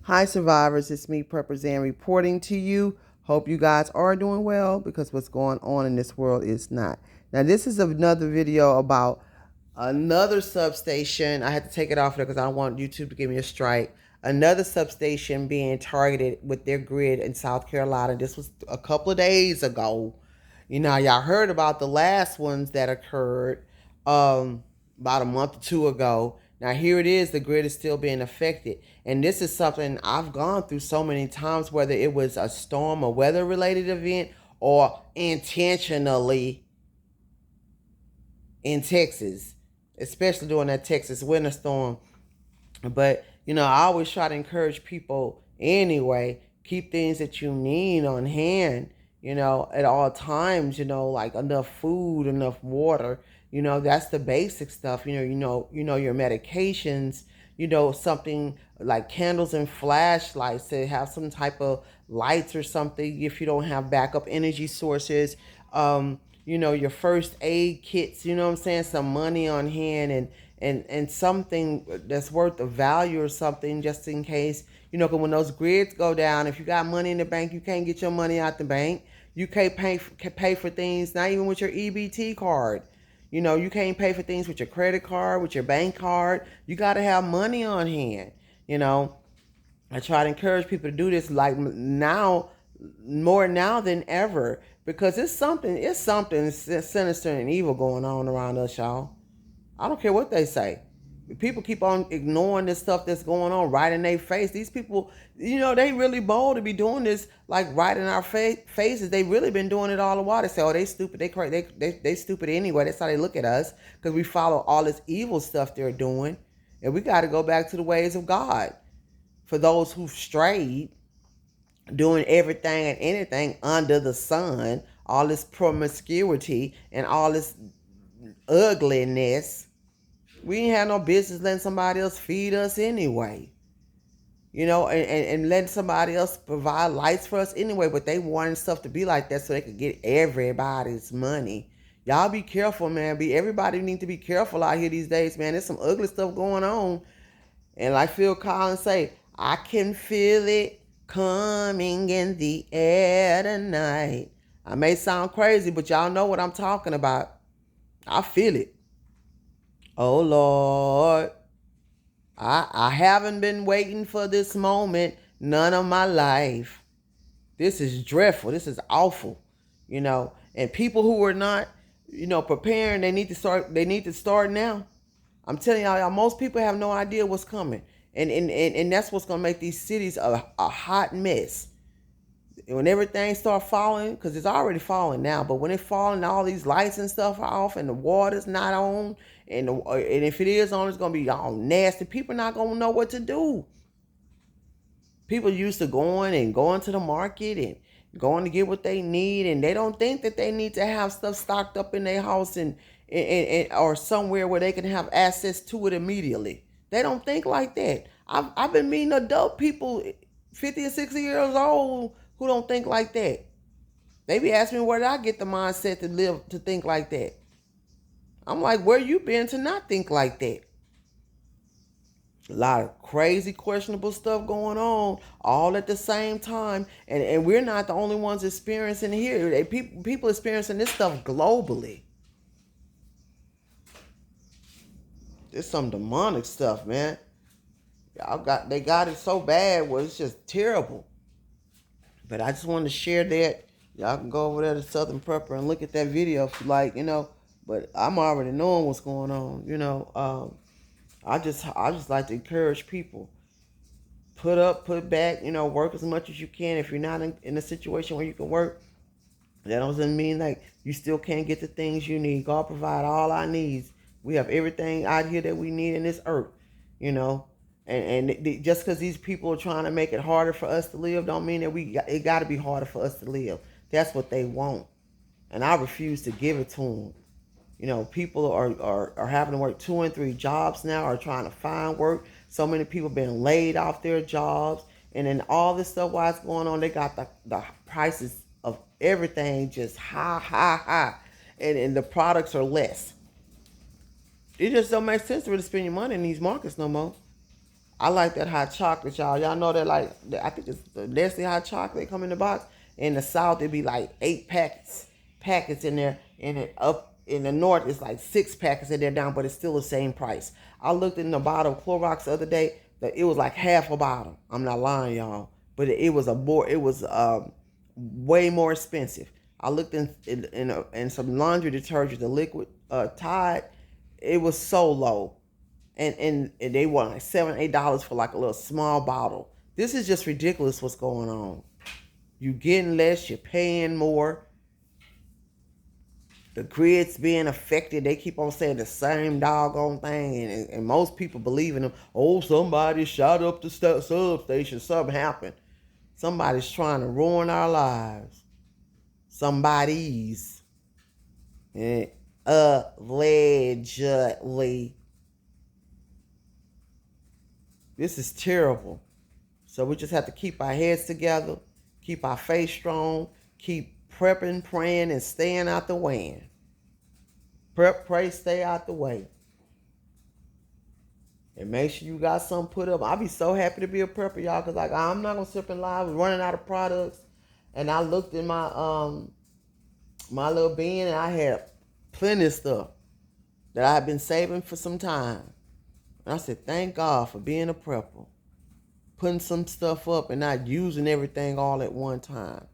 Hi, survivors. It's me, Purpose reporting to you. Hope you guys are doing well because what's going on in this world is not. Now, this is another video about another substation. I had to take it off there because I don't want YouTube to give me a strike. Another substation being targeted with their grid in South Carolina. This was a couple of days ago. Y'all heard about the last ones that occurred about a month or two ago. Now here it is, the grid is still being affected. And this is something I've gone through so many times, whether it was a storm or weather related event or intentionally in Texas, especially during that Texas winter storm. But, I always try to encourage people anyway, keep things that you need on hand, at all times, like enough food, enough water, that's the basic stuff, your medications, something like candles and flashlights to have some type of lights or something if you don't have backup energy sources. Your first aid kits, what I'm saying, some money on hand and something that's worth of value or something just in case, because when those grids go down, if you got money in the bank, you can't get your money out the bank. You can't pay for things, not even with your EBT card. You can't pay for things with your credit card, with your bank card. You got to have money on hand. I try to encourage people to do this like now, more now than ever, because it's something sinister and evil going on around us, y'all. I don't care what they say. People keep on ignoring this stuff that's going on right in their face. These people, they really bold to be doing this, like right in our faces. They really been doing it all the while. They say, oh, they stupid. They crazy. They stupid anyway. That's how they look at us, because we follow all this evil stuff they're doing. And we got to go back to the ways of God. For those who've strayed, doing everything and anything under the sun, all this promiscuity and all this ugliness, we ain't have no business letting somebody else feed us anyway. And letting somebody else provide lights for us anyway, but they wanted stuff to be like that so they could get everybody's money. Y'all be careful, man. Everybody need to be careful out here these days, man. There's some ugly stuff going on. And like Phil Collins say, I can feel it coming in the air tonight. I may sound crazy, but y'all know what I'm talking about. I feel it. Oh, Lord. I haven't been waiting for this moment none of my life. This is dreadful. This is awful. And people who are not, preparing, they need to start now. I'm telling y'all, most people have no idea what's coming. And that's what's going to make these cities a hot mess. When everything start falling, because it's already falling now, but when it's falling, all these lights and stuff are off and the water's not on, and if it is on, it's going to be all nasty. People not going to know what to do. People used to going to the market and going to get what they need, and they don't think that they need to have stuff stocked up in their house and or somewhere where they can have access to it immediately. They don't think like that. I've been meeting adult people, 50 or 60 years old, who don't think like that. They be asking me where did I get the mindset to think like that. I'm like, where you been to not think like that? A lot of crazy, questionable stuff going on all at the same time. And we're not the only ones experiencing it here. People experiencing this stuff globally. It's some demonic stuff, man. They got it so bad where it's just terrible. But I just wanted to share that. Y'all can go over there to Southern Prepper and look at that video if you like, But I'm already knowing what's going on, I just like to encourage people. Put up, put back, work as much as you can. If you're not in a situation where you can work, that doesn't mean like you still can't get the things you need. God provide all our needs. We have everything out here that we need in this earth, And just because these people are trying to make it harder for us to live, don't mean that it got to be harder for us to live. That's what they want, and I refuse to give it to them. People are having to work 2 and 3 jobs now, are trying to find work. So many people being laid off their jobs, and then all this stuff while it's going on, they got the prices of everything just high, and the products are less. It just don't make sense to really spend your money in these markets no more. I like that hot chocolate, y'all. Y'all know that, like, I think it's the Nestle hot chocolate come in the box. In the South, it'd be like 8 packets in there. And it up in the North, it's like 6 packets in there down, but it's still the same price. I looked in the bottle of Clorox the other day. That it was like half a bottle. I'm not lying, y'all. But it was way more expensive. I looked in some laundry detergent, the liquid Tide. It was so low. And they want like $7-8 for like a little small bottle. This is just ridiculous what's going on. You getting less, you're paying more. The grid's being affected. They keep on saying the same doggone thing, and most people believe in them. Oh, somebody shot up the substation. Something happened. Somebody's trying to ruin our lives. Somebody's. Allegedly. This is terrible. So we just have to keep our heads together, keep our faith strong, keep prepping, praying, and staying out the way. Prep, pray, stay out the way. And make sure you got something put up. I'll be so happy to be a prepper, y'all, because like I'm not gonna sit in live. We're running out of products. And I looked in my my little bin, and I had plenty of stuff that I had been saving for some time. And I said, thank God for being a prepper. Putting some stuff up and not using everything all at one time.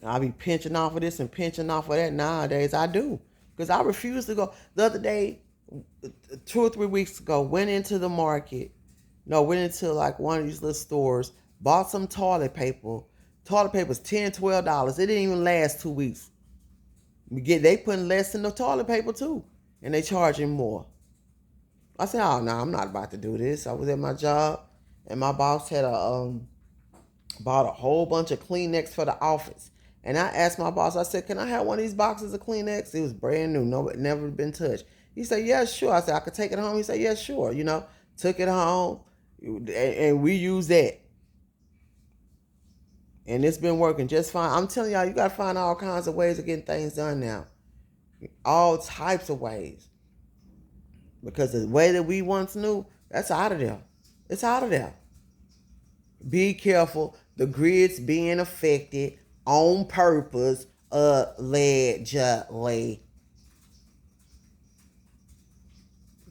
I'll be pinching off of this and pinching off of that nowadays. I do. Because I refuse to go. The other day, 2 or 3 weeks ago, went into the market. No, went into like one of these little stores. Bought some toilet paper. Toilet paper was $10, $12. It didn't even last 2 weeks. They putting less in the toilet paper too. And they charging more. I said, oh, no, I'm not about to do this. I was at my job, and my boss had bought a whole bunch of Kleenex for the office. And I asked my boss, I said, can I have one of these boxes of Kleenex? It was brand new, never been touched. He said, yeah, sure. I said, I could take it home. He said, yeah, sure. Took it home, and we use that. And it's been working just fine. I'm telling y'all, you got to find all kinds of ways of getting things done now. All types of ways. Because the way that we once knew, that's out of there. It's out of there. Be careful. The grid's being affected on purpose, allegedly.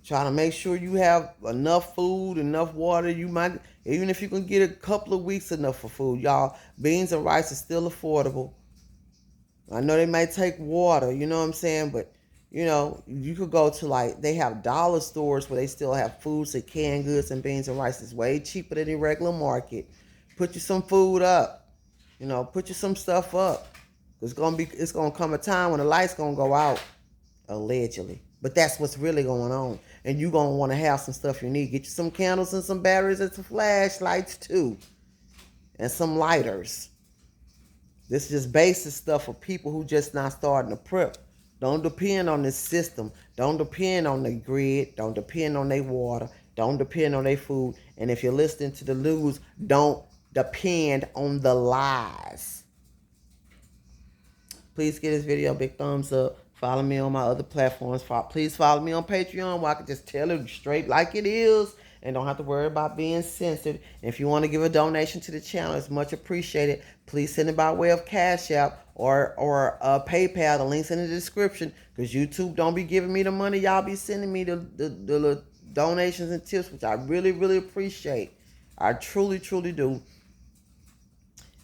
Try to make sure you have enough food, enough water. You might, even if you can get a couple of weeks enough for food, y'all, beans and rice is still affordable. I know they might take water, you know what I'm saying? But, you could go to they have dollar stores where they still have foods and canned goods and beans and rice. It's way cheaper than the regular market. Put you some food up. Put you some stuff up. It's gonna come a time when the light's gonna go out, allegedly. But that's what's really going on. And you're gonna want to have some stuff you need. Get you some candles and some batteries and some flashlights too. And some lighters. This is just basic stuff for people who just not starting to prep. Don't depend on this system. Don't depend on the grid. Don't depend on their water. Don't depend on their food. And if you're listening to the news, don't depend on the lies. Please give this video a big thumbs up. Follow me on my other platforms. Please follow me on Patreon where I can just tell it straight like it is and don't have to worry about being censored. And if you want to give a donation to the channel, it's much appreciated. Please send it by way of Cash App or PayPal. The link's in the description because YouTube don't be giving me the money. Y'all be sending me the donations and tips, which I really, really appreciate. I truly, truly do.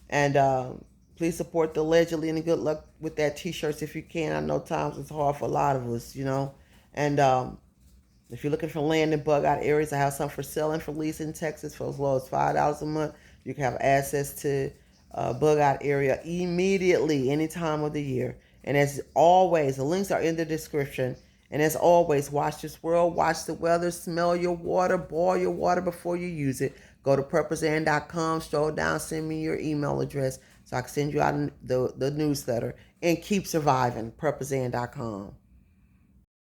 And please support the Allegedly and good luck with that t-shirts if you can. I know times it's hard for a lot of us, And if you're looking for land in bug out areas, I have some for sale and for lease in Texas for as low as $5 a month. You can have access to bug out area immediately, any time of the year. And as always, the links are in the description. And as always, watch this world, watch the weather, smell your water, boil your water before you use it. Go to purposand.com, scroll down, send me your email address so I can send you out the newsletter. And keep surviving, purposand.com.